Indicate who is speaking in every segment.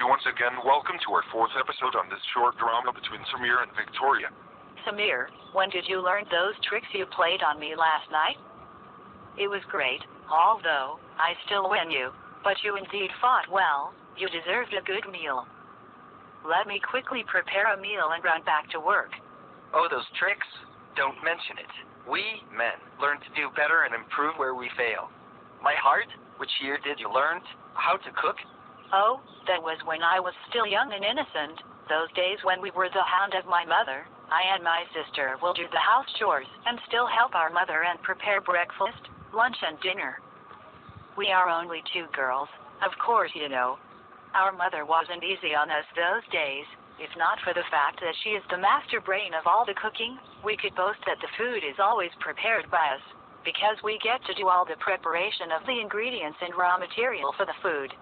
Speaker 1: You once again welcome to our fourth episode on this short drama between Samir and Victoria.
Speaker 2: Samir, when did you learn those tricks you played on me last night? It was great, although I still win you, but you indeed fought well. You deserved a good meal. Let me quickly prepare a meal and run back to work.
Speaker 3: Oh, those tricks? Don't mention it. We, men, learn to do better and improve where we fail. My heart, which year did you learn how to cook?
Speaker 2: Oh, that was when I was still young and innocent, those days when we were the hound of my mother. I and my sister will do the house chores and still help our mother and prepare breakfast, lunch and dinner. We are only two girls, of course you know. Our mother wasn't easy on us those days. If not for the fact that she is the master brain of all the cooking, we could boast that the food is always prepared by us, because we get to do all the preparation of the ingredients and raw material for the food.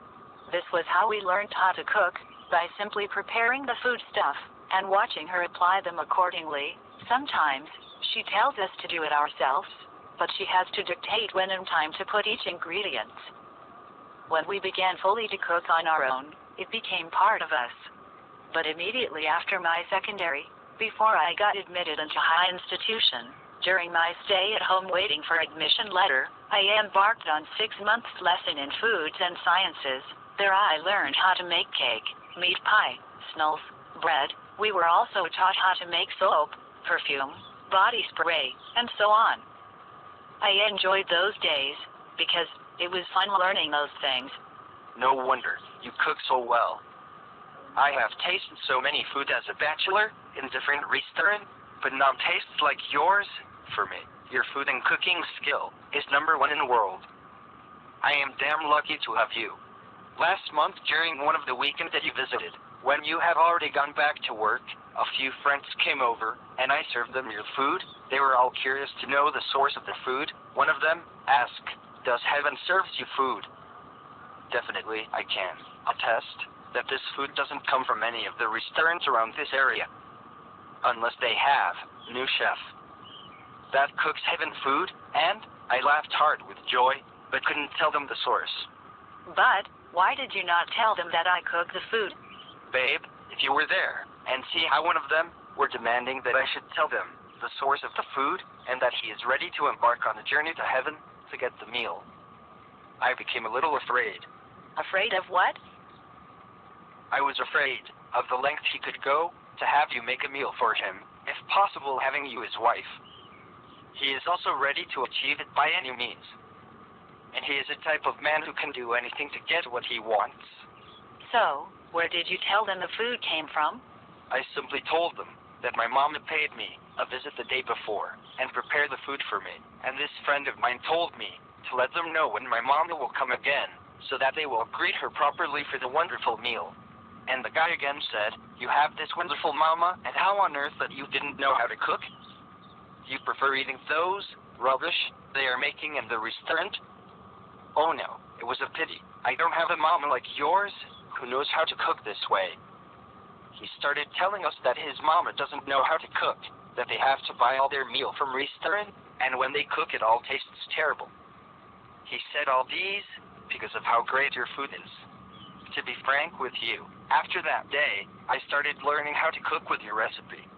Speaker 2: This was how we learned how to cook, by simply preparing the food stuff, and watching her apply them accordingly. Sometimes, she tells us to do it ourselves, but she has to dictate when and time to put each ingredient. When we began fully to cook on our own, it became part of us. But immediately after my secondary, before I got admitted into high institution, during my stay at home waiting for admission letter, I embarked on 6 months lesson in foods and sciences. There I learned how to make cake, meat pie, snuff, bread. We were also taught how to make soap, perfume, body spray, and so on. I enjoyed those days, because it was fun learning those things.
Speaker 3: No wonder, you cook so well. I have tasted so many foods as a bachelor, in different restaurants, but none tastes like yours. For me, your food and cooking skill is #1 in the world. I am damn lucky to have you. Last month, during one of the weekends that you visited, when you had already gone back to work, a few friends came over, and I served them your food. They were all curious to know the source of the food. One of them asked, "Does heaven serve you food?" Definitely, I can attest that this food doesn't come from any of the restaurants around this area. Unless they have new chef that cooks heaven food, and I laughed hard with joy, but couldn't tell them the source.
Speaker 2: But why did you not tell them that I cooked the food?
Speaker 3: Babe, if you were there, and see how one of them were demanding that I should tell them the source of the food, and that he is ready to embark on a journey to heaven to get the meal. I became a little afraid.
Speaker 2: Afraid of what?
Speaker 3: I was afraid of the length he could go to have you make a meal for him, if possible having you his wife. He is also ready to achieve it by any means. And he is a type of man who can do anything to get what he wants.
Speaker 2: So, where did you tell them the food came from?
Speaker 3: I simply told them that my mom had paid me a visit the day before and prepared the food for me. And this friend of mine told me to let them know when my mom will come again, so that they will greet her properly for the wonderful meal. And the guy again said, "You have this wonderful mama, and how on earth that you didn't know how to cook? You prefer eating those rubbish they are making in the restaurant?" Oh no, it was a pity. I don't have a mama like yours who knows how to cook this way. He started telling us that his mama doesn't know how to cook, that they have to buy all their meal from restaurant, and when they cook it all tastes terrible. He said all these because of how great your food is. To be frank with you, after that day, I started learning how to cook with your recipe.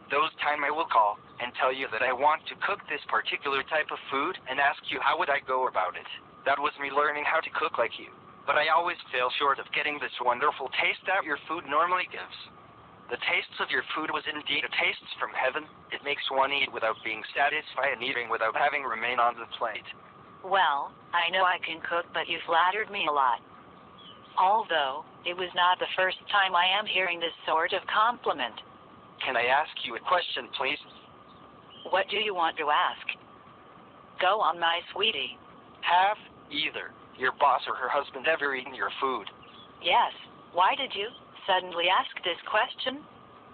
Speaker 3: Those time I will call and tell you that I want to cook this particular type of food and ask you how would I go about it. That was me learning how to cook like you. But I always fail short of getting this wonderful taste that your food normally gives. The tastes of your food was indeed a taste from heaven. It makes one eat without being satisfied and eating without having remain on the plate.
Speaker 2: Well, I know I can cook, but you flattered me a lot. Although, it was not the first time I am hearing this sort of compliment.
Speaker 3: Can I ask you a question, please?
Speaker 2: What do you want to ask? Go on, my sweetie.
Speaker 3: Have either your boss or her husband ever eaten your food?
Speaker 2: Yes. Why did you suddenly ask this question?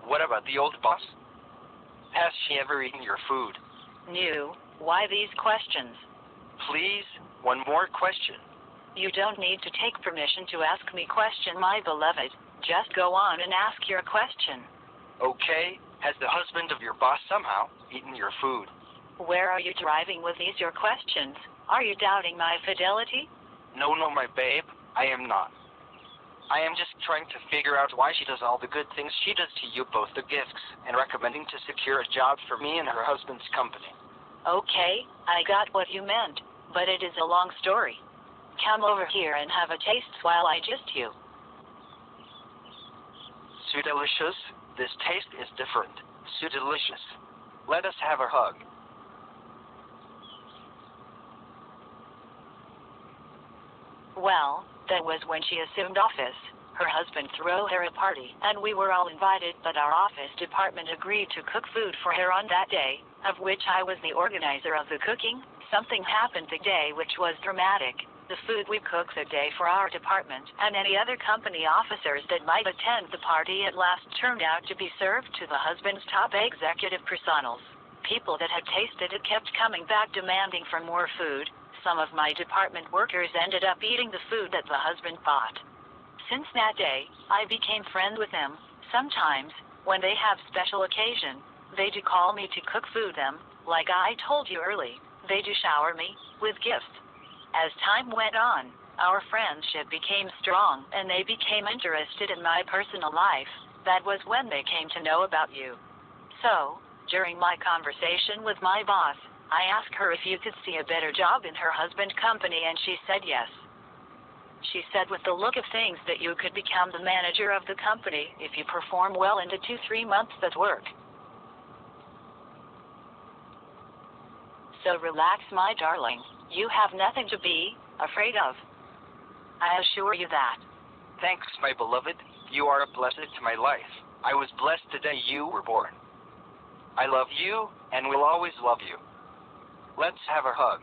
Speaker 3: What about the old boss? Has she ever eaten your food?
Speaker 2: No. Why these questions?
Speaker 3: Please, one more question.
Speaker 2: You don't need to take permission to ask me question, my beloved. Just go on and ask your question.
Speaker 3: Okay. Has the husband of your boss somehow eaten your food?
Speaker 2: Where are you driving with these your questions? Are you doubting my fidelity?
Speaker 3: No, my babe. I am not. I am just trying to figure out why she does all the good things she does to you both, the gifts, and recommending to secure a job for me and her husband's company.
Speaker 2: Okay, I got what you meant, but it is a long story. Come over here and have a taste while I gist you.
Speaker 3: So delicious. This taste is different. So delicious. Let us have a hug.
Speaker 2: Well, that was when she assumed office. Her husband threw her a party, and we were all invited, but our office department agreed to cook food for her on that day, of which I was the organizer of the cooking. Something happened the day which was dramatic. The food we cooked that day for our department and any other company officers that might attend the party at last turned out to be served to the husband's top executive personals. People that had tasted it kept coming back demanding for more food. Some of my department workers ended up eating the food that the husband bought. Since that day, I became friends with them. Sometimes, when they have special occasion, they do call me to cook food them. Like I told you early, they do shower me with gifts. As time went on, our friendship became strong and they became interested in my personal life. That was when they came to know about you. So, during my conversation with my boss, I asked her if you could see a better job in her husband's company and she said yes. She said with the look of things that you could become the manager of the company if you perform well into 2-3 months at work. So relax, my darling. You have nothing to be afraid of. I assure you that.
Speaker 3: Thanks, my beloved. You are a blessing to my life. I was blessed the day you were born. I love you and will always love you. Let's have a hug.